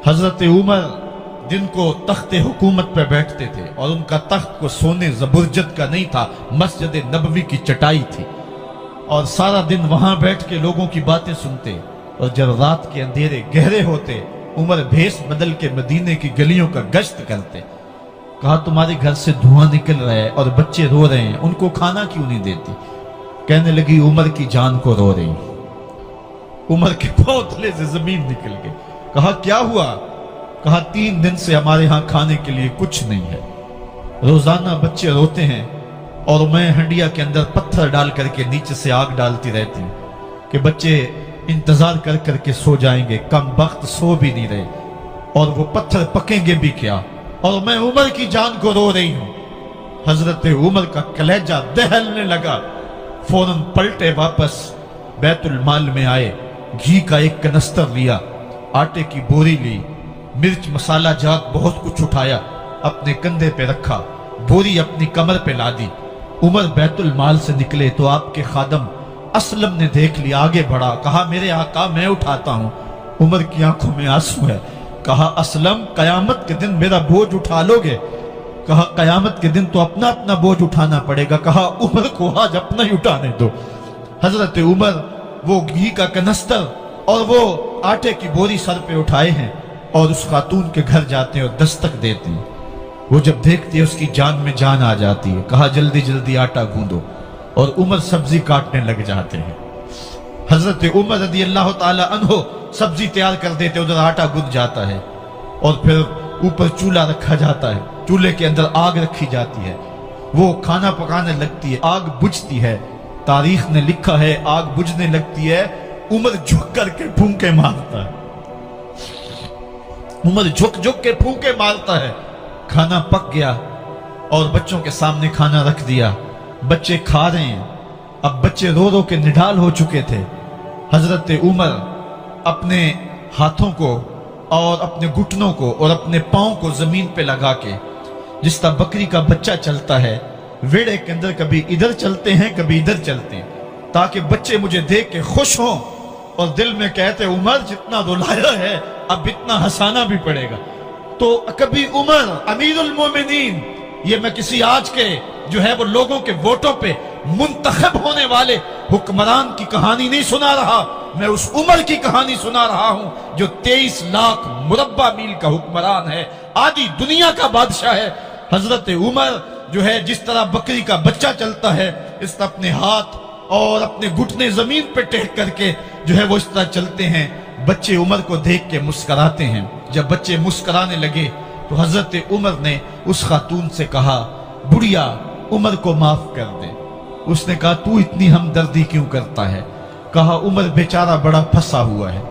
हजरत उमर दिन को तख्त हुकूमत पे बैठते थे और उनका तख्त को सोने जबरजद का नहीं था, मस्जिद नबवी की चटाई थी और सारा दिन वहां बैठ के लोगों की बातें सुनते। और जब रात के अंधेरे गहरे होते उमर भेष बदल के मदीने की गलियों का गश्त करते। कहा तुम्हारे घर से धुआं निकल रहा है और बच्चे रो रहे हैं, उनको खाना क्यों नहीं देती? कहने लगी उमर की जान को रो रही। उमर के पांव तले से जमीन निकल गई। कहा क्या हुआ? कहा 3 दिन से हमारे यहां खाने के लिए कुछ नहीं है, रोजाना बच्चे रोते हैं और मैं हंडिया के अंदर पत्थर डाल करके नीचे से आग डालती रहती हूं कि बच्चे इंतजार कर करके सो जाएंगे, कम वक्त सो भी नहीं रहे और वो पत्थर पकेंगे भी क्या, और मैं उमर की जान को रो रही हूं। हजरत उमर का कलेजा दहलने लगा। फौरन पलटे वापस बैतुल माल में आए, घी का एक कनस्तर लिया, आटे की बोरी ली, मिर्च मसाला जात बहुत कुछ उठाया, अपने कंधे पे रखा, बोरी अपनी कमर पे ला दी। उमर बैतुल माल से निकले तो आपके खादम असलम ने देख लिया, आगे बढ़ा, कहा मेरे आका मैं उठाता हूं। उमर की आंखों में आंसू है। कहा असलम कयामत के दिन मेरा बोझ उठा लोगे? कहा कयामत के दिन तो अपना अपना बोझ उठाना पड़ेगा। कहा उमर को आज अपना ही उठाने दो। हजरत उमर वो घी का कनस्तर और वो आटे की बोरी सर पे उठाए हैं और उस खातून के घर जाते हैं और दस्तक देते हैं। वो जब देखती है उसकी जान में जान आ जाती है। कहा जल्दी जल्दी आटा गूंदो, और उमर सब्जी काटने लग जाते हैं। हजरत उमर रदी अल्लाह ताला अन्हो सब्जी तैयार कर देते, उधर आटा गुंद जाता है और फिर ऊपर चूल्हा रखा जाता है, चूल्हे के अंदर आग रखी जाती है, वो खाना पकाने लगती है, आग बुझती है। तारीख ने लिखा है आग बुझने लगती है, उमर झुक करके फूंके मारता है। उमर झुक झुक के फूंके मारता है। खाना पक गया और बच्चों के सामने खाना रख दिया, बच्चे खा रहे हैं। अब बच्चे रो रो के निढाल हो चुके थे। हजरत उमर अपने हाथों को और अपने घुटनों को और अपने पांव को जमीन पे लगा के, जिस तरह बकरी का बच्चा चलता है वेड़े के अंदर, कभी इधर चलते हैं कभी इधर चलते हैं, ताकि बच्चे मुझे देख के खुश हों और दिल में कहते उमर जितना रुलाया है अब इतना हंसाना भी पड़ेगा। तो कभी उमर अमीरुल मोमिनीन, ये मैं किसी आज के जो है वो लोगों के वोटों पे मुंतखब होने वाले हुक्मरान की कहानी नहीं सुना रहा, मैं उस उमर की कहानी सुना रहा हूं जो 23 लाख मुरब्बा मील का हुक्मरान है, आधी दुनिया का बादशाह है। हजरत उमर जो है जिस तरह बकरी का बच्चा चलता है, इस तरह अपने हाथ और अपने घुटने जमीन पे टेक करके जो है वो इस तरह चलते हैं। बच्चे उमर को देख के मुस्कुराते हैं। जब बच्चे मुस्कुराने लगे तो हजरत उमर ने उस खातून से कहा बुढ़िया उमर को माफ कर दे। उसने कहा तू इतनी हमदर्दी क्यों करता है? कहा उमर बेचारा बड़ा फंसा हुआ है,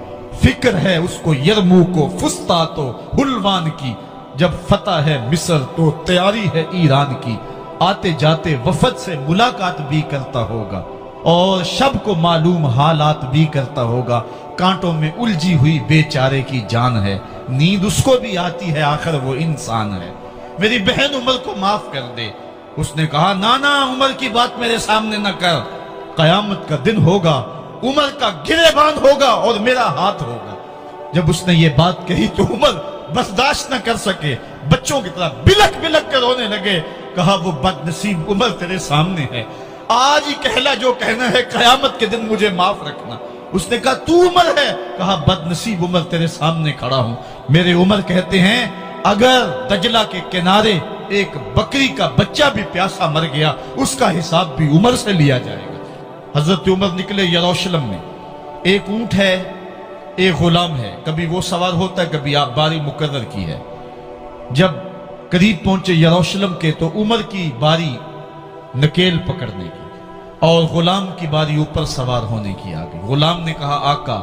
फिक्र है उसको यरमू को फुस्ता तो हुलवान की, जब फतह है मिस्र तो तैयारी है ईरान की, आते जाते वफद से मुलाकात भी करता होगा और शब को मालूम हालात भी करता होगा, कांटों में उलझी हुई बेचारे की जान है, नींद उसको भी आती है आखिर वो इंसान है, मेरी बहन उमर को माफ कर दे। उसने कहा ना ना उमर की बात मेरे सामने न कर, कयामत का दिन होगा, उमर का गिरेबान होगा और मेरा हाथ होगा। जब उसने ये बात कही तो उमर बर्दाश्त न कर सके, बच्चों की तरह बिलक बिलक कर रोने लगे। कहा वो बदनसीब उमर तेरे सामने है, आज ही कहला जो कहना है, कयामत के दिन मुझे माफ रखना। उसने कहा तू उमर है? कहा बदनसीब उमर तेरे सामने खड़ा हूं। मेरे उमर कहते हैं अगर दजला के किनारे एक बकरी का बच्चा भी प्यासा मर गया उसका हिसाब भी उमर से लिया जाएगा। हजरत उमर निकले यरूशलेम में, एक ऊंट है एक गुलाम है, कभी वो सवार होता है कभी आप बारी मुकर्रर की है। जब करीब पहुंचे यरूशलेम के तो उमर की बारी नकेल पकड़ने की और गुलाम की बारी ऊपर सवार होने की आ गई। गुलाम ने कहा आका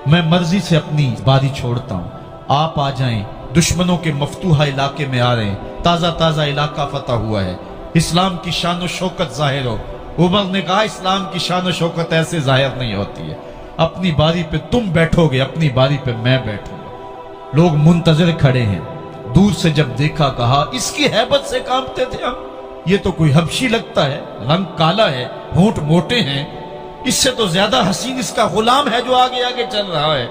मैं मर्जी से अपनी बारी छोड़ता हूं, आप आ जाएं, दुश्मनों के मफतूहा इलाके में आ रहे हैं, ताजा ताजा इलाका फतह हुआ है, इस्लाम की शान व शौकत जाहिर हो। उमर ने कहा इस्लाम की शान व शौकत ऐसे जाहिर नहीं होती है, अपनी बारी पे तुम बैठोगे, अपनी बारी पे मैं बैठूंगा। लोग मुंतजर खड़े हैं, दूर से जब देखा कहा इसकी हैबत से कांपते थे हम, ये तो कोई हबशी लगता है, रंग काला है, होंठ मोटे हैं, इससे तो ज्यादा हसीन इसका गुलाम है जो आगे आगे चल रहा है।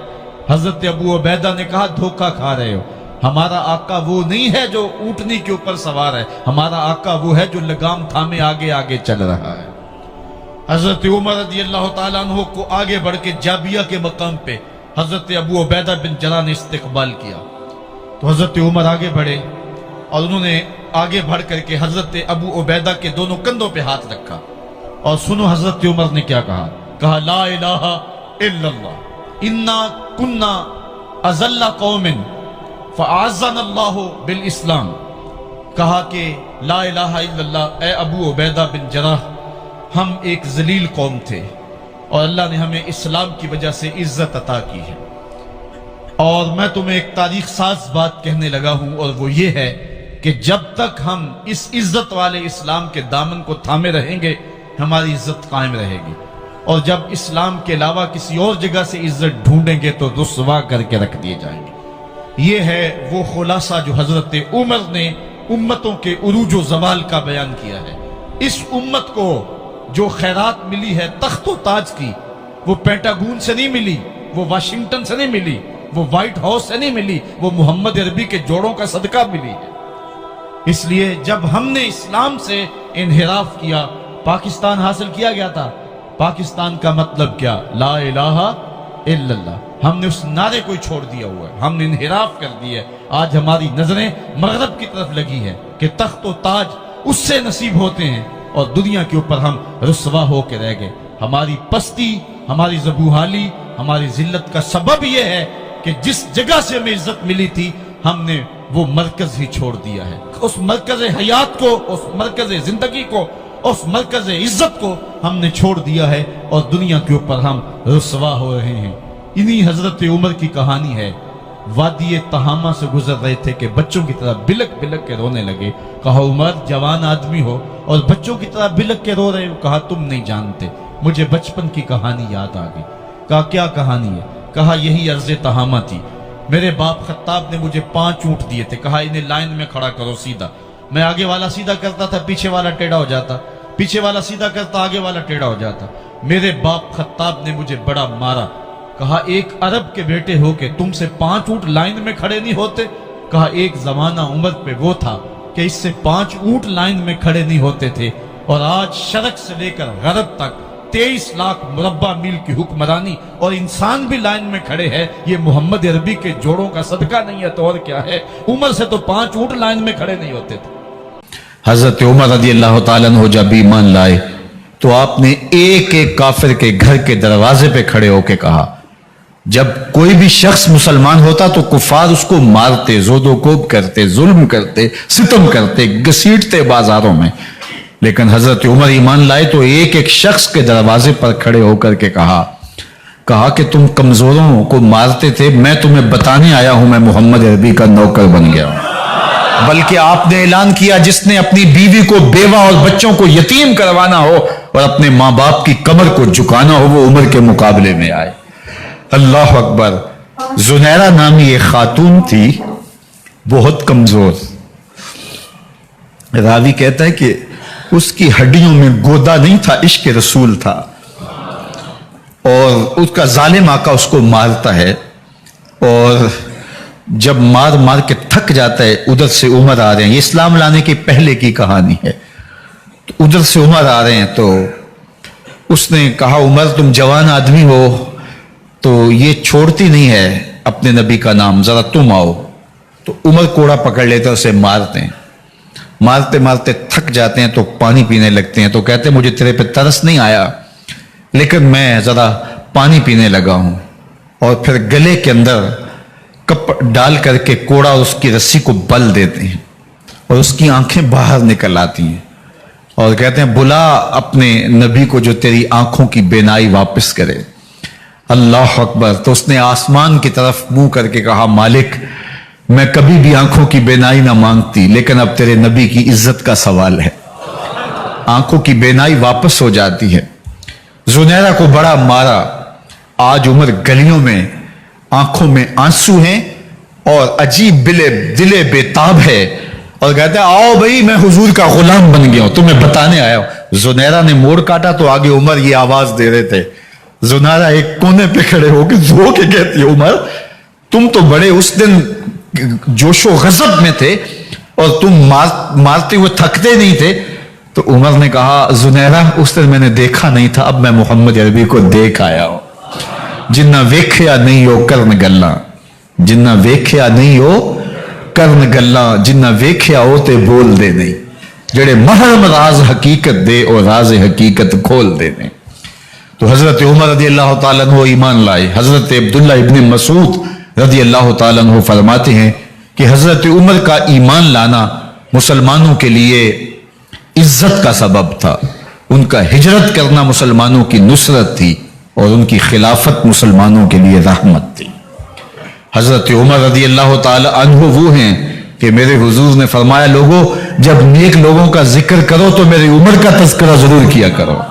حضرت ابو عبیدہ نے کہا دھوکہ کھا رہے ہو، ہمارا آقا وہ نہیں ہے جو اونٹنی کے اوپر سوار ہے، ہمارا آقا وہ ہے جو لگام تھامے آگے آگے چل رہا ہے۔ حضرت عمر رضی اللہ تعالیٰ عنہ کو آگے بڑھ کے جابیہ کے مقام پہ حضرت ابو عبیدہ بن جراح نے استقبال کیا، تو حضرت عمر آگے بڑھے اور انہوں نے آگے بڑھ کر کے حضرت ابو عبیدہ کے دونوں کندھوں پہ ہاتھ رکھا، اور سنو حضرت عمر نے کیا کہا، کہا لا الہ الا اللہ انا کنا اذل قوم فاعزنا اللہ بالاسلام، کہا کہ لا الہ الا اللہ، اے ابو عبیدہ بن جراح، ہم ایک ذلیل قوم تھے اور اللہ نے ہمیں اسلام کی وجہ سے عزت عطا کی ہے، اور میں تمہیں ایک تاریخ ساز بات کہنے لگا ہوں، اور وہ یہ ہے کہ جب تک ہم اس عزت والے اسلام کے دامن کو تھامے رہیں گے ہماری عزت قائم رہے گی، اور جب اسلام کے علاوہ کسی اور جگہ سے عزت ڈھونڈیں گے تو رسوا کر کے رکھ دیے جائیں گے۔ یہ ہے وہ خلاصہ جو حضرت عمر نے امتوں کے عروج و زوال کا بیان کیا ہے۔ اس امت کو جو خیرات ملی ہے تخت و تاج کی، وہ پینٹاگون سے نہیں ملی، وہ واشنگٹن سے نہیں ملی، وہ وائٹ ہاؤس سے نہیں ملی، وہ محمد عربی کے جوڑوں کا صدقہ ملی ہے۔ اس لیے جب ہم نے اسلام سے انحراف کیا، پاکستان حاصل کیا گیا تھا۔ پاکستان کا مطلب کیا؟ لا الہ الا اللہ۔ ہم نے اس نعرے کو چھوڑ دیا ہوا ہے، ہم نے انحراف کر دیا ہے۔ آج ہماری نظریں مغرب کی طرف لگی ہے کہ تخت و تاج اس سے نصیب ہوتے ہیں، اور دنیا کے اوپر ہم رسوا ہو کے رہ گئے۔ ہماری پستی، ہماری زبوحالی، ہماری ذلت کا سبب یہ ہے کہ جس جگہ سے ہمیں عزت ملی تھی ہم نے وہ مرکز ہی چھوڑ دیا ہے۔ اس مرکز حیات کو، اس مرکز زندگی کو، اس مرکز عزت کو ہم نے چھوڑ دیا ہے، اور دنیا کے اوپر ہم رسوا ہو رہے ہیں۔ انہی حضرت عمر کی کہانی ہے۔ وادی تہامہ سے گزر رہے تھے کہ بچوں کی طرح بلک بلک کے رونے لگے۔ کہا عمر جوان آدمی ہو اور بچوں کی طرح بلک کے رو رہے ہو؟ کہا تم نہیں جانتے، مجھے بچپن کی کہانی یاد آ گئی۔ کہا کیا کہانی ہے؟ کہا یہی عرض تہامہ تھی، میرے باپ خطاب نے مجھے 5 اونٹ دیے تھے، کہا انہیں لائن میں کھڑا کرو سیدھا۔ میں آگے والا سیدھا کرتا تھا، پیچھے والا ٹیڑھا ہو جاتا، پیچھے والا سیدھا کرتا، آگے والا ٹیڑھا ہو جاتا۔ میرے باپ خطاب نے مجھے بڑا مارا۔ کہا ایک عرب کے بیٹے ہو کہ تم سے 5 اونٹ لائن میں کھڑے نہیں ہوتے؟ کہا ایک زمانہ عمر پہ وہ تھا کہ اس سے 5 اونٹ لائن میں کھڑے نہیں ہوتے تھے، اور آج شرق سے لے کر غرب تک 23 لاکھ مربع میل کی حکمرانی، اور انسان بھی لائن میں کھڑے ہیں۔ یہ محمد عربی کے جوڑوں کا صدقہ نہیں ہے تو اور کیا ہے؟ عمر سے تو 5 اونٹ لائن میں کھڑے نہیں ہوتے تھے۔ حضرت عمر رضی اللہ تعالیٰ عنہ جب ایمان لائے تو آپ نے ایک ایک کافر کے گھر کے دروازے پہ کھڑے ہو کے کہا، جب کوئی بھی شخص مسلمان ہوتا تو کفار اس کو مارتے، زود و کوب کرتے، ظلم کرتے، ستم کرتے، گھسیٹتے بازاروں میں، لیکن حضرت عمر ایمان لائے تو ایک ایک شخص کے دروازے پر کھڑے ہو کر کے کہا کہ تم کمزوروں کو مارتے تھے، میں تمہیں بتانے آیا ہوں میں محمد عربی کا نوکر بن گیا ہوں۔ بلکہ آپ نے اعلان کیا جس نے اپنی بیوی کو، بیوہ اور بچوں کو یتیم کروانا ہو اور اپنے ماں باپ کی کمر کو جھکانا ہو وہ عمر کے مقابلے میں آئے۔ اللہ اکبر۔ زنیرہ نامی ایک خاتون تھی، بہت کمزور۔ راوی کہتا ہے کہ اس کی ہڈیوں میں گودا نہیں تھا، عشق رسول تھا، اور اس کا ظالم آقا اس کو مارتا ہے، اور جب مار مار کے تھک جاتا ہے، ادھر سے عمر آ رہے ہیں، یہ اسلام لانے کی پہلے کی کہانی ہے، تو ادھر سے عمر آ رہے ہیں، تو اس نے کہا عمر تم جوان آدمی ہو تو یہ چھوڑتی نہیں ہے اپنے نبی کا نام، ذرا تم آؤ۔ تو عمر کوڑا پکڑ لیتے ہیں، اسے مارتے ہیں، مارتے مارتے تھک جاتے ہیں تو پانی پینے لگتے ہیں، تو کہتے ہیں مجھے تیرے پہ ترس نہیں آیا لیکن میں ذرا پانی پینے لگا ہوں، اور پھر گلے کے اندر کپ ڈال کر کے کوڑا اور اس کی رسی کو بل دیتے ہیں، اور اس کی آنکھیں باہر نکل آتی ہیں، اور کہتے ہیں بلا اپنے نبی کو جو تیری آنکھوں کی بینائی واپس کرے۔ اللہ اکبر۔ تو اس نے آسمان کی طرف منہ کر کے کہا مالک میں کبھی بھی آنکھوں کی بینائی نہ مانگتی، لیکن اب تیرے نبی کی عزت کا سوال ہے۔ آنکھوں کی بینائی واپس ہو جاتی ہے۔ زنیرہ کو بڑا مارا۔ آج عمر گلیوں میں آنکھوں میں آنسو ہیں اور عجیب دلے بےتاب ہے، اور کہتے ہیں آؤ بھائی میں حضور کا غلام بن گیا ہوں، تمہیں بتانے آیا ہوں۔ زنیرہ نے موڑ کاٹا تو آگے عمر یہ آواز دے رہے تھے जुनारा एक कोने पे खड़े होकर रो के कहती है, उमर तुम तो बड़े उस दिन जोशो गजब में थे और तुम मारते हुए थकते नहीं थे। तो उमर ने कहा, जुनैरा उस दिन मैंने देखा नहीं था, अब मैं मोहम्मद अरबी को देख आया हूं। जिन्ना वेख्या नहीं हो करन गल्ला, जिन्ना वेख्या नहीं हो करन गल्ला, जिन्ना वेख्या हो ते बोल दे नहीं, जेड़े महरम राज हकीकत दे और राज हकीकत खोल दे नहीं। तो हजरत उमर रदी अल्लाह तआला अन्हु ईमान लाए। हजरत अब्दुल्ला इब्न मसूद रदी अल्लाह तआला अन्हु फरमाते हैं कि हजरत उमर का ईमान लाना मुसलमानों के लिए इज्जत का सबब था। उनका हिजरत करना मुसलमानों की नुसरत थी और उनकी खिलाफत मुसलमानों के लिए रहमत थी। हजरत उमर रदी अल्लाह तआला अन्हु वो हैं कि मेरे हुजूर ने फरमाया, लोगों जब नेक लोगों का जिक्र करो तो मेरी उमर का तज़किरा जरूर किया करो।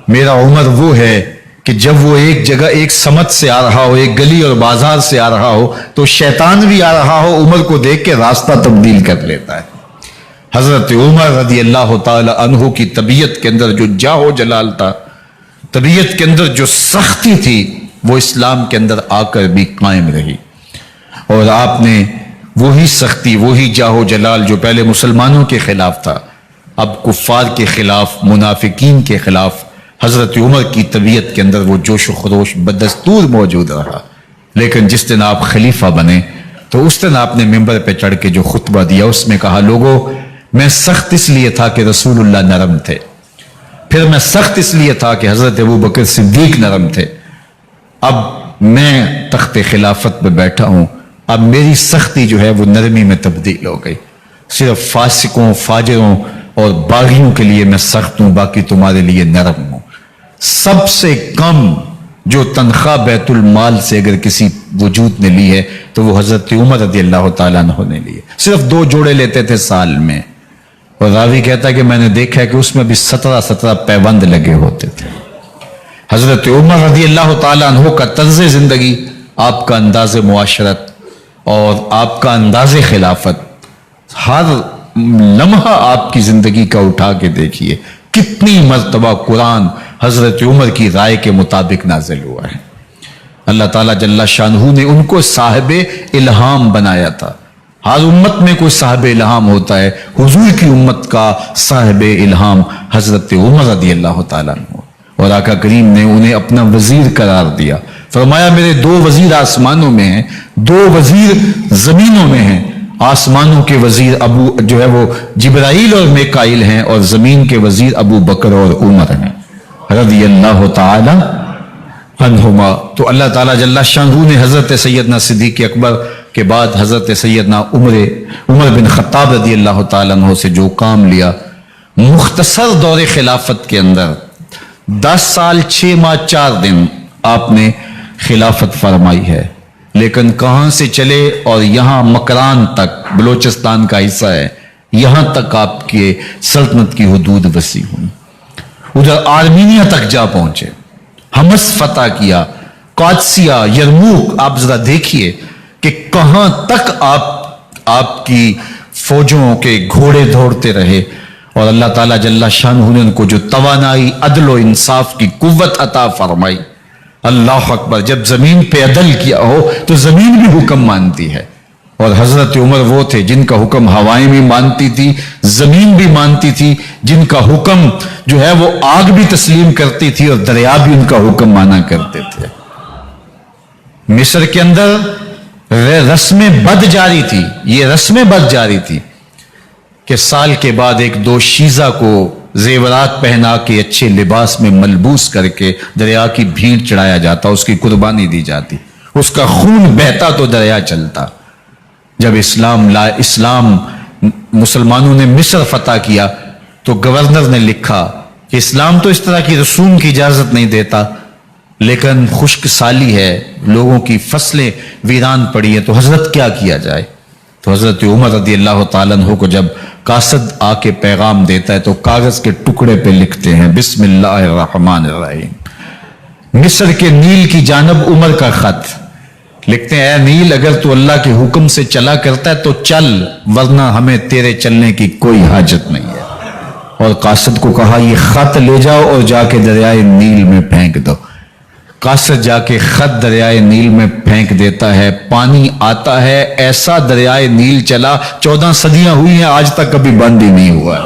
मेरा उमर वो है कि जब वो एक जगह एक समत से आ रहा हो, एक गली और बाजार से आ रहा हो, तो शैतान भी आ रहा हो, उमर को देख के रास्ता तब्दील कर लेता है। हजरत उमर रदी अल्लाह तआला अन्हु की तबीयत के अंदर जो जाहो जलाल था, तबीयत के अंदर जो सख्ती थी, वो इस्लाम के अंदर आकर भी कायम रही। और आपने वही सख्ती, वही जाहो जलाल जो पहले मुसलमानों के खिलाफ था, अब कुफ्फार के खिलाफ, मुनाफिकीन के खिलाफ हजरत उमर की तबीयत के अंदर वो जोश व खरोश बदस्तूर मौजूद रहा। लेकिन जिस दिन आप खलीफा बने तो उस दिन आपने मिंबर पे चढ़ के जो खुतबा दिया उसमें कहा, लोगों मैं सख्त इसलिए था कि रसूलुल्लाह नरम थे, फिर मैं सख्त इसलिए था कि हजरत अबू बकर सिद्दीक नरम थे, अब मैं तख्ते खिलाफत पे बैठा हूं, अब मेरी सख्ती जो है वो नरमी में तब्दील हो गई। सिर्फ फासिकों, फाजिरों और बागियों के लिए मैं सख्त हूं, बाकी तुम्हारे लिए नरम हूं। सबसे कम जो तनख्वाह बैतुल माल से अगर किसी वजूद ने ली है तो वो हजरत उमर रदी अल्लाह तआला अन्हु ने ली है। सिर्फ 2 जोड़े लेते थे साल में, और रावी कहता है कि मैंने देखा है कि उसमें भी 17 पैबंद लगे होते थे। हजरत उमर रदी अल्लाह तआला अन्हु का तर्ज जिंदगी, आपका अंदाज मुआशरत और आपका अंदाज खिलाफत, हर लम्हा आपकी जिंदगी का उठा के देखिए कितनी मर्तबा कुरान हजरत उमर की राय के मुताबिक नाजिल हुआ है। अल्लाह ताला जल्ला शानहू ने उनको साहिब इल्हाम बनाया था। हर उम्मत में कोई साहिब इल्हाम होता है, हुजूर की उम्मत का साहिब इल्हाम हजरत उमर रदी अल्लाह तआला अन्हु, और आका करीम ने उन्हें अपना वजीर करार दिया। फरमाया, मेरे 2 वजीर आसमानों में हैं, 2 वजीर जमीनों में हैं। आसमानों के वजीर अबू जो है वो जिब्राइल और मिकाइल हैं, और जमीन के वजीर अबू बकर और उमर हैं रदी अल्लाह तआला अन्हुमा। तो अल्लाह ताला जल्ला शानहू ने हजरत सैयदना सिद्दीक अकबर के बाद हजरत सैयदना उमर बिन खत्ताब रदी अल्लाह तआला अन्हु से जो काम लिया, मुख्तसर दौरे खिलाफत के अंदर 10 साल 6 माह 4 दिन आपने खिलाफत फरमाई है। लेकिन कहां से चले और यहां मकरान तक, बलोचिस्तान का हिस्सा है, यहां तक आपके सल्तनत की हुदूद वसी हुई। उधर आर्मीनिया तक जा पहुंचे, हमस फतह किया, कादसिया, यरमूक। आप जरा देखिए कि कहां तक आपकी फौजों के घोड़े दौड़ते रहे, और अल्लाह ताला जल्ला शानहू ने उनको जो तवानाई, अदल और इंसाफ की कुव्वत अता फरमाई। अल्लाह अकबर, जब जमीन पे अदल किया हो तो जमीन भी हुक्म मानती है। और हजरत उमर वो थे जिनका हुक्म हवाएं भी मानती थी, जमीन भी मानती थी, जिनका हुक्म जो है वो आग भी तस्लीम करती थी और दरिया भी उनका हुक्म माना करते थे। मिस्र के अंदर रस्में बद जारी थी, ये रस्में बद जारी थी कि साल के बाद 1-2 शीजा को जेवरात पहना के अच्छे लिबास में मलबूस करके दरिया की भीड़ चढ़ाया जाता, उसकी कुर्बानी दी जाती, उसका खून बहता तो दरिया चलता। जब इस्लाम मुसलमानों ने मिस्र फतह किया तो गवर्नर ने लिखा कि इस्लाम तो इस तरह की रसूम की इजाजत नहीं देता, लेकिन खुश्क साली है, लोगों की फसलें वीरान पड़ी है, तो हजरत क्या किया जाए। तो हजरत उमर रदी अल्लाह तआला अन्हु को जब कासद आके पैगाम देता है तो कागज के टुकड़े पे लिखते हैं, बिस्मिल्लाहिर्रहमानिर्रहीम। मिस्र के नील की जानब उमर का खत लिखते हैं, ऐ नील, अगर तू अल्लाह के हुक्म से चला करता है तो चल, वरना हमें तेरे चलने की कोई हाजत नहीं है। और कासद को कहा, ये खत ले जाओ और जाके दरियाए नील में फेंक दो। कासद जाके खत दरियाए नील में फेंक देता है, पानी आता है, ऐसा दरियाए नील चला 14 सदियां हुई हैं, आज तक कभी बंद ही नहीं हुआ।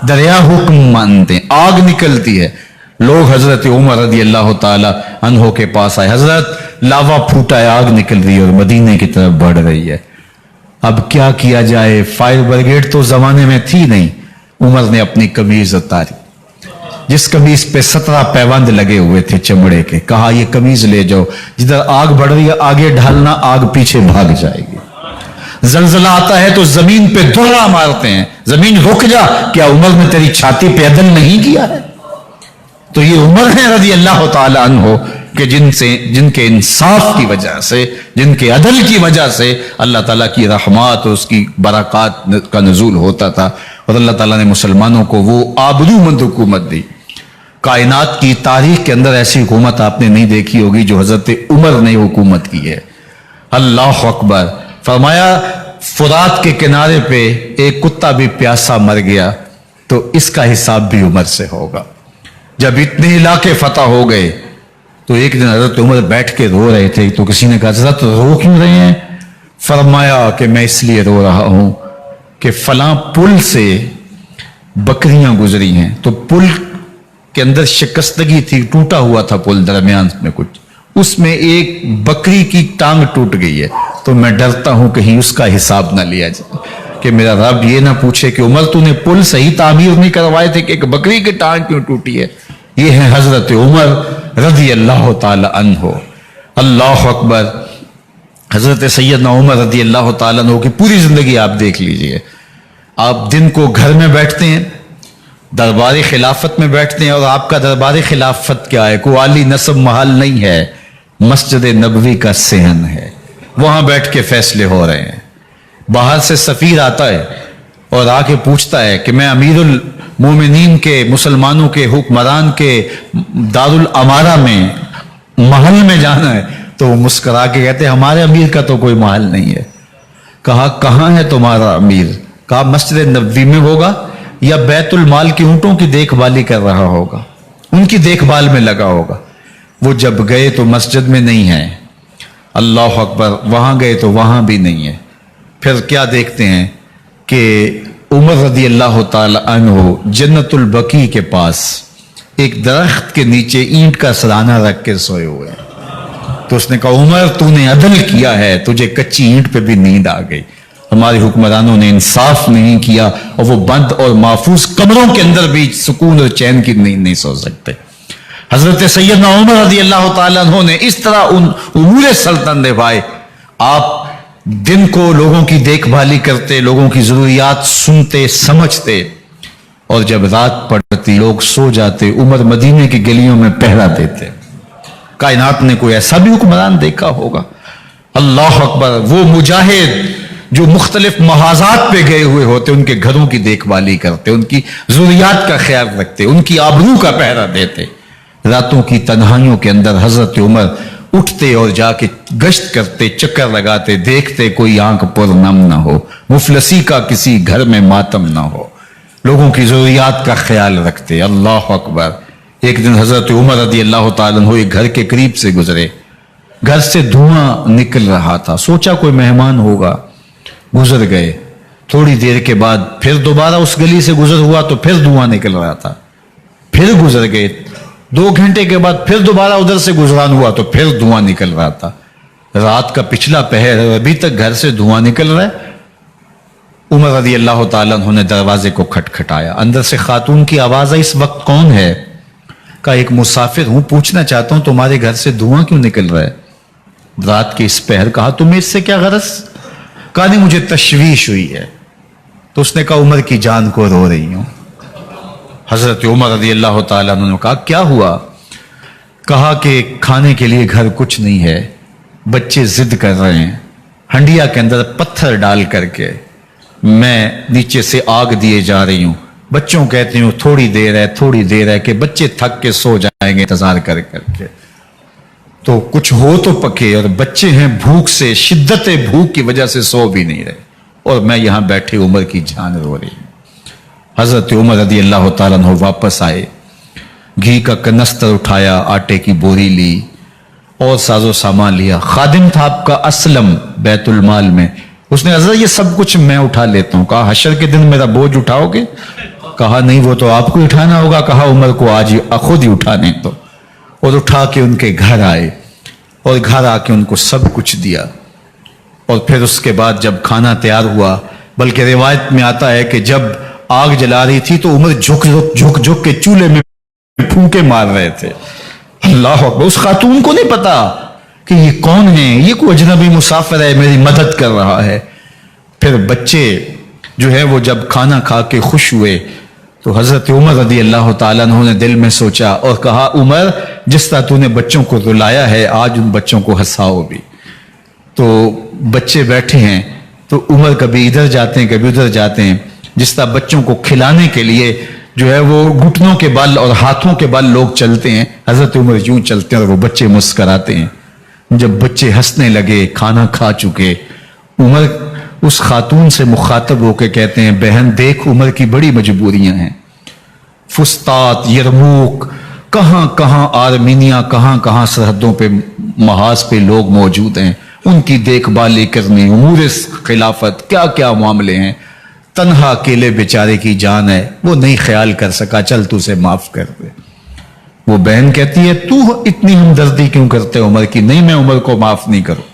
दरिया हुक्म मानते हैं, आग निकलती है। लोग हजरत उमर रदी अल्लाह ताला अन्हो के पास आए, हजरत लावा फूटा है, आग निकल रही है और मदीने की तरफ बढ़ रही है, अब क्या किया जाए? फायर ब्रिगेड तो जमाने में थी नहीं। उमर ने अपनी कमीज उतारी, जिस कमीज पे 17 पैबंद लगे हुए थे चमड़े के, कहा ये कमीज ले जाओ, जिधर आग बढ़ रही है आगे ढालना, आग पीछे भाग जाएगी। जलजला आता है तो जमीन पे दोहरा मारते हैं, जमीन रुक जा, क्या उमर ने तेरी छाती पे अदल नहीं किया है? तो ये उमर है रज़ी अल्लाह ताला अन्हो कि जिनके इंसाफ की वजह से, जिनके अदल की वजह से अल्लाह ताला की रहमत और उसकी बरक़ात का नज़ूल होता था, और अल्लाह ताला ने मुसलमानों को वो आबरूमंद हुकूमत दी। कायनात की तारीख के अंदर ऐसी हुकूमत आपने नहीं देखी होगी जो हजरत उमर ने हुकूमत की है। अल्लाह अकबर। फरमाया फुरात के किनारे पे एक कुत्ता भी प्यासा मर गया तो इसका हिसाब भी उमर से होगा। जब इतने इलाके फतह हो गए तो एक दिन हजरत उमर बैठ के रो रहे थे, तो किसी ने कहा हजरत रो क्यों रहे हैं? फरमाया कि मैं इसलिए रो रहा हूं कि फलां पुल से बकरियां गुजरी हैं, तो पुल के अंदर शिकस्तगी थी, टूटा हुआ था पुल दरमियान में कुछ, उसमें एक बकरी की टांग टूट गई है, तो मैं डरता हूं कहीं उसका हिसाब ना लिया जाए, कि मेरा रब ये ना पूछे कि उमर तूने पुल सही तामीर नहीं करवाए थे कि एक बकरी की टांग क्यों टूटी है। ये है हजरत उमर रज़ी अल्लाह ताला अन्हो। अल्लाह अकबर। हजरत सैयदना उमर रज़ी अल्लाह ताला अन्हो की पूरी जिंदगी आप देख लीजिए। आप दिन को घर में बैठते हैं, दरबार खिलाफत में बैठते हैं, और आपका दरबार खिलाफत क्या है? कोई आली नस्ब महल नहीं है, मस्जिद नबवी का सेहन है, वहां बैठ के फैसले हो रहे हैं। बाहर से सफीर आता है और आके पूछता है कि मैं अमीरुल मोमिनीन के, मुसलमानों के हुक्मरान के दारुल अमारा में महल में जाना है, तो वो मुस्कुरा के कहते हैं हमारे अमीर का तो कोई महल नहीं है। कहा कहां है तुम्हारा अमीर? कहा मस्जिद नबवी में होगा या बैतुल माल की ऊंटों की देखभाली कर रहा होगा, उनकी देखभाल में लगा होगा। वो जब गए तो मस्जिद में नहीं है। अल्लाह अकबर। वहां गए तो वहां भी नहीं है। फिर क्या देखते हैं कि उमर रज़ी अल्लाह ताला अन्हो जन्नतुल बकी के पास एक दरख्त के नीचे ईंट का सराना रख के सोए हुए हैं। तो उसने कहा उमर तूने अदल किया है, तुझे कच्ची ईंट पे भी नींद आ गई। हमारे हुक्मरानों ने इंसाफ नहीं किया और वो बंद और महफूज कमरों के अंदर भी सुकून और चैन की नींद नहीं सो सकते। हजरत सैयदना उमर रज़ी अल्लाह ताला अन्हो ने इस तरह उन उमूर सल्तनत निभाए। आप दिन को लोगों की देखभाली करते, लोगों की जरूरियात सुनते समझते, और जब रात पड़ती लोग सो जाते, उमर मदीने की गलियों में पहरा देते। कायनात ने कोई ऐसा भी हुक्मरान देखा होगा? अल्लाह अकबर। वो मुजाहिद जो मुख्तलिफ महाजात पे गए हुए होते, उनके घरों की देखभाली करते, उनकी जरूरियात का ख्याल रखते, उनकी आबरू का पहरा देते। रातों की तन्हाइयों के अंदर हजरत उमर उठते और जाके गश्त करते, चक्कर लगाते, देखते कोई आंख पर नम ना हो, मुफलसी का किसी घर में मातम ना हो, लोगों की जरूरियात का ख्याल रखते। अल्लाह अकबर। एक दिन हजरत उमर रज़ी अल्लाह ताला अन्हो एक घर के करीब से गुजरे, घर से धुआं निकल रहा था, सोचा कोई मेहमान होगा, गुजर गए। थोड़ी देर के बाद फिर दोबारा उस गली से गुजर हुआ तो फिर धुआं निकल रहा था, फिर गुजर गए। 2 घंटे के बाद फिर दोबारा उधर से गुजरान हुआ तो फिर धुआं निकल रहा था। रात का पिछला पहर अभी तक घर से धुआं निकल रहा है। उमर रज़ी अल्लाह ताला अन्हु ने दरवाजे को खटखटाया। अंदर से खातून की आवाज आई, इस वक्त कौन है? कहा एक मुसाफिर हूं, पूछना चाहता हूं तुम्हारे घर से धुआं क्यों निकल रहा है रात के इस पहर? कहा तुम्हें इससे क्या गरज? कहा नहीं मुझे तशवीश हुई है। तो उसने कहा उमर की जान को रो रही हूं। हजरत उमर रज़ी अल्लाह ताला अन्हु ने कहा क्या हुआ? कहा कि खाने के लिए घर कुछ नहीं है, बच्चे जिद कर रहे हैं, हंडिया के अंदर पत्थर डाल करके मैं नीचे से आग दिए जा रही हूं। बच्चों कहती हूं थोड़ी देर है कि बच्चे थक के सो जाएंगे इंतजार कर करके, तो कुछ हो तो पके, और बच्चे हैं भूख से, शिद्दत भूख की वजह से सो भी नहीं रहे, और मैं यहां बैठे उमर की जान रो रही हूं। हजरत उमर रज़ी अल्लाह ताला अन्हु वापस आए, घी का कनस्तर उठाया, आटे की बोरी ली और साजो सामान लिया। खादिम था आपका असलम बैतुल माल में, उसने हजरत ये सब कुछ मैं उठा लेता हूं। कहा हशर के दिन मेरा बोझ उठाओगे? कहा नहीं, वो तो आपको उठाना होगा। कहा उमर को आज खुद ही उठाने दो। और उठा के उनके घर आए और घर आके उनको सब कुछ दिया। और फिर उसके बाद जब खाना तैयार हुआ, बल्कि रिवायत में आता है कि जब आग जला रही थी तो उमर झुक झुक झुक के चूल्हे में फूंके मार रहे थे। अल्लाह अकबर। उस खातून को नहीं पता कि ये कौन है, ये कोई अजनबी मुसाफिर है, मेरी मदद कर रहा है। फिर बच्चे जो है वो जब खाना खा के खुश हुए तो हजरत उमर रदी अल्लाह ताला अन्हु ने दिल में सोचा और कहा, उमर जिस तरह तूने बच्चों को रुलाया है, आज उन बच्चों को हंसाओ भी। तो बच्चे बैठे हैं तो उमर कभी इधर जाते हैं कभी उधर जाते हैं। जिस तरह बच्चों को खिलाने के लिए जो है वो घुटनों के बल और हाथों के बल लोग चलते हैं, हजरत उमर यूं चलते हैं और वो बच्चे मुस्कराते हैं। जब बच्चे हंसने लगे, खाना खा चुके, उमर उस खातून से मुखातब होकर कहते हैं, बहन देख उमर की बड़ी मजबूरियां हैं। फुस्तात, यरमूक, कहां कहां आर्मीनिया, कहां कहां सरहदों पे महाज पे लोग मौजूद हैं, उनकी देखभाल करनी, उमूर खिलाफत, क्या क्या मामले हैं। तन्हा अकेले बेचारे की जान है, वो नहीं ख्याल कर सका, चल तू उसे माफ कर दे। वो बहन कहती है, तू इतनी हमदर्दी क्यों करते उमर की? नहीं, मैं उमर को माफ नहीं करूं।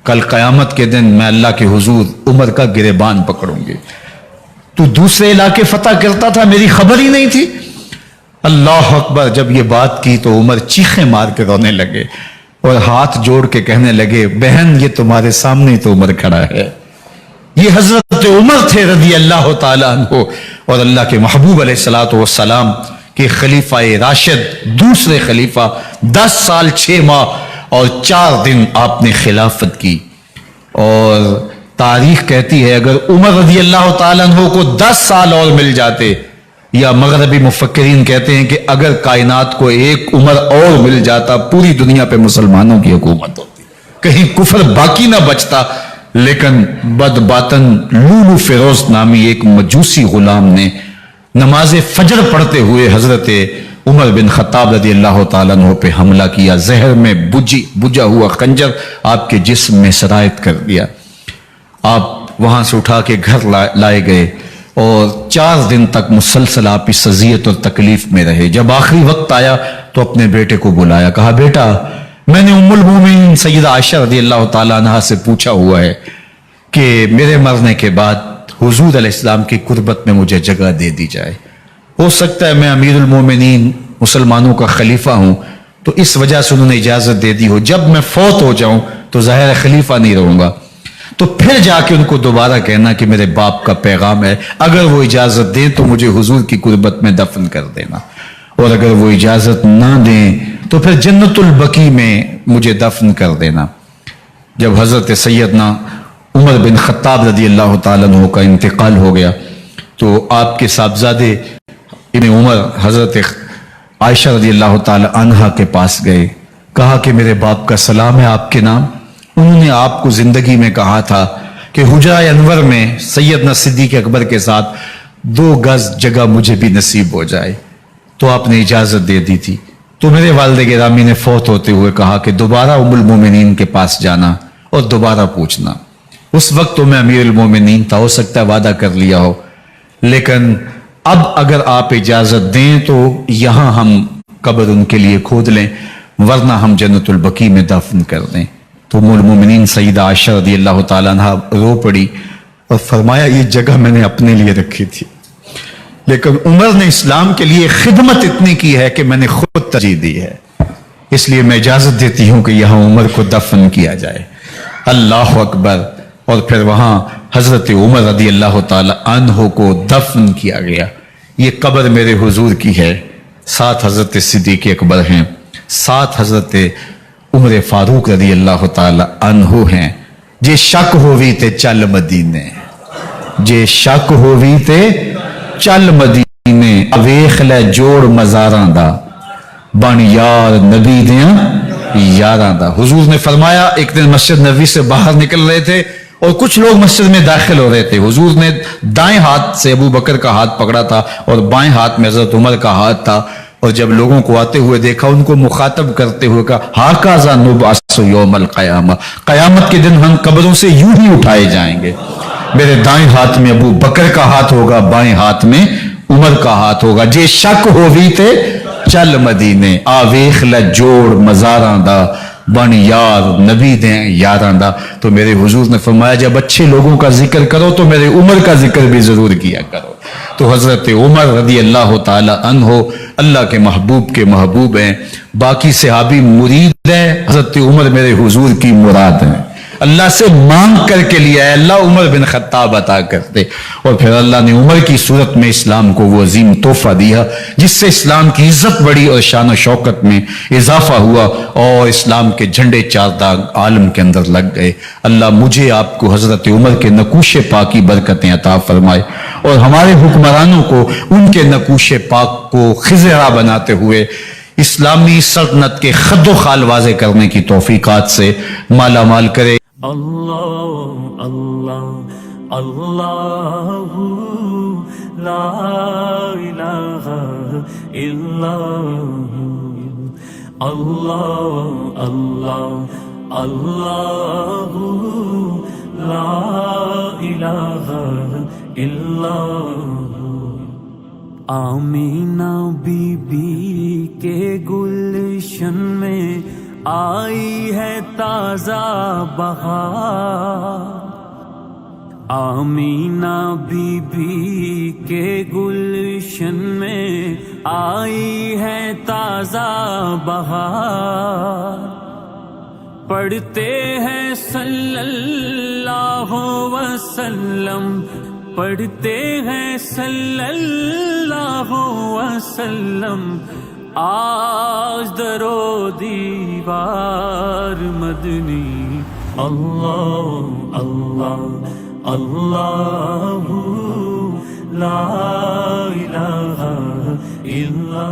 कल कयामत के दिन मैं अल्लाह के हुजूर उमर का गिरेबान पकड़ूंगी। तू दूसरे इलाके फतह करता था, मेरी खबर ही नहीं थी। अल्लाह अकबर। जब ये बात की तो उमर चीखें मार के रोने लगे और हाथ जोड़ के कहने लगे, बहन ये तुम्हारे सामने ही तो उमर खड़ा है। ये हजरत उमर थे रदी अल्लाह ताला अन्हु और अल्लाह के महबूब अलैहिस्सलातु वस्सलाम के खलीफा राशिद, दूसरे खलीफा। 10 साल 6 माह और 4 दिन आपने खिलाफत की। और तारीख कहती है अगर उमर रदी अल्लाह ताला अन्हु को 10 साल और मिल जाते, या मगरबी मुफक्किरीन कहते हैं कि अगर कायनात को एक उमर और मिल जाता, पूरी दुनिया पे मुसलमानों की हुकूमत होती, कहीं कुफर बाकी ना बचता। लेकिन बदबातन लूलू फिरोज नामी एक मजूसी गुलाम ने नमाज फजर पढ़ते हुए हजरत उमर बिन खत्ताब रदी अल्लाह ताला अन्हु पे हमला किया। जहर में बुझा हुआ खंजर आपके जिस्म में सरायत कर दिया। आप वहां से उठा के घर लाए गए और 4 दिन तक मुसलसल आप इस अजियत और तकलीफ में रहे। जब आखिरी वक्त आया तो अपने बेटे को बुलाया, कहा बेटा मैंने उम्मुल मोमिनीन सैयदा आयशा रदी अल्लाह ताला अन्हा से पूछा हुआ है कि मेरे मरने के बाद हुजूर अलैहिस्सलाम की कुर्बत में मुझे जगह दे दी जाए। हो सकता है मैं अमीरुल मोमिनीन मुसलमानों का खलीफा हूं तो इस वजह से उन्होंने इजाजत दे दी हो, जब मैं फौत हो जाऊं तो जाहिर है खलीफा नहीं रहूंगा। तो फिर जाके उनको दोबारा कहना कि मेरे बाप का पैगाम है, अगर वो इजाजत दें तो मुझे हुजूर की कुर्बत में दफन कर देना, और अगर वो इजाजत ना दें तो फिर जन्नतुल बकी में मुझे दफन कर देना। जब हजरत सैयदना उमर बिन खत्ताब रदी अल्लाह ताला अन्हु का इंतकाल हो गया तो आपके साहबजादे इब्न उमर हजरत आयशा रदी अल्लाह ताला अन्हा के पास गए, कहा कि मेरे बाप का सलाम है आपके नाम। उन्होंने आपको जिंदगी में कहा था कि हुजरा अनवर में सैयदना सिद्दीक अकबर के साथ 2 गज जगह मुझे भी नसीब हो जाए, तो आपने इजाजत दे दी थी। तो मेरे वालिद गिरामी ने फौत होते हुए कहा कि दोबारा उम्मुल मोमिनीन के पास जाना और दोबारा पूछना। उस वक्त तो मैं अमीरुल मोमिनीन था, हो सकता है वादा कर लिया हो, लेकिन अब अगर आप इजाजत दें तो यहां हम कब्र उनके लिए खोद लें, वरना हम जन्नतुल बकी में दफन कर दें। तो उम्मुल मोमिनीन सईदा आयशा रदी अल्लाह ताला अन्हा रो पड़ी और फरमाया ये जगह मैंने अपने लिए रखी थी, लेकिन उमर ने इस्लाम के लिए खिदमत इतनी की है कि मैंने खुद तरजीह दी है, इसलिए मैं इजाजत देती हूं कि यहां उमर को दफन किया जाए। अल्लाह अकबर। और फिर वहां हजरत उमर रदी अल्लाह ताला अन्हु को दफन किया गया। ये कब्र मेरे हुजूर की है, 7 हजरत सिद्दीक अकबर हैं, 7 हजरत उमर फारूक रदी अल्लाह ताला अन्हु हैं। जे शक होवी ते चल मदीने, जे शक होवी ते चल मदीने, वेख लै जोड़ मजारां दा, बन यार नबी दियां यारां दा। हुजूर ने फरमाया, एक दिन मस्जिद नबी से बाहर निकल रहे थे और कुछ लोग मस्जिद में दाखिल हो रहे थे। हुजूर ने दाएं हाथ से अबू बकर का हाथ पकड़ा था और बाएं हाथ में हजरत उमर का हाथ था, اور جب لوگوں کو آتے ہوئے دیکھا ان کو مخاطب کرتے ہوئے کہا ہاکذا نبعث یوم القیامہ، قیامت کے دن ہم قبروں سے یوں ہی اٹھائے جائیں گے، میرے دائیں ہاتھ میں ابو بکر کا ہاتھ ہوگا، بائیں ہاتھ میں عمر کا ہاتھ ہوگا، جے شک ہووی تے چل مدینے آ ویخ لے جوڑ مزاراں دا بن یار نبی دیں یاراں دا۔ تو میرے حضور نے فرمایا جب اچھے لوگوں کا ذکر کرو تو میرے عمر کا ذکر بھی ضرور کیا کرو۔ تو حضرت عمر رضی اللہ تعالی عنہ اللہ کے محبوب کے محبوب ہیں، باقی صحابی مرید ہیں، حضرت عمر میرے حضور کی مراد ہیں، اللہ سے مانگ کر کے لیا ہے اللہ عمر بن خطاب عطا کرتے، اور پھر اللہ نے عمر کی صورت میں اسلام کو وہ عظیم تحفہ دیا جس سے اسلام کی عزت بڑی اور شان و شوکت میں اضافہ ہوا اور اسلام کے جھنڈے چار داغ عالم کے اندر لگ گئے۔ اللہ مجھے آپ کو حضرت عمر کے نقوش پاک کی برکتیں عطا فرمائے اور ہمارے حکمرانوں کو ان کے نقوش پاک کو خضرا بناتے ہوئے اسلامی سلطنت کے خد و خال واضح کرنے کی توفیقات سے مالا مال کرے۔ اللہ اللہ اللہ لا الہ الا اللہ اللہ اللہ لا الہ الا آمینہ بی بی کے گلشن میں آئی ہے تازہ بہار، آمینہ بی بی کے گلشن میں آئی ہے تازہ بہار، پڑھتے ہیں صلی اللہ وسلم، پڑھتے ہیں صلی اللہ وسلم، آج درو دیوار مدنی، اللہ اللہ اللہ لا الہ الا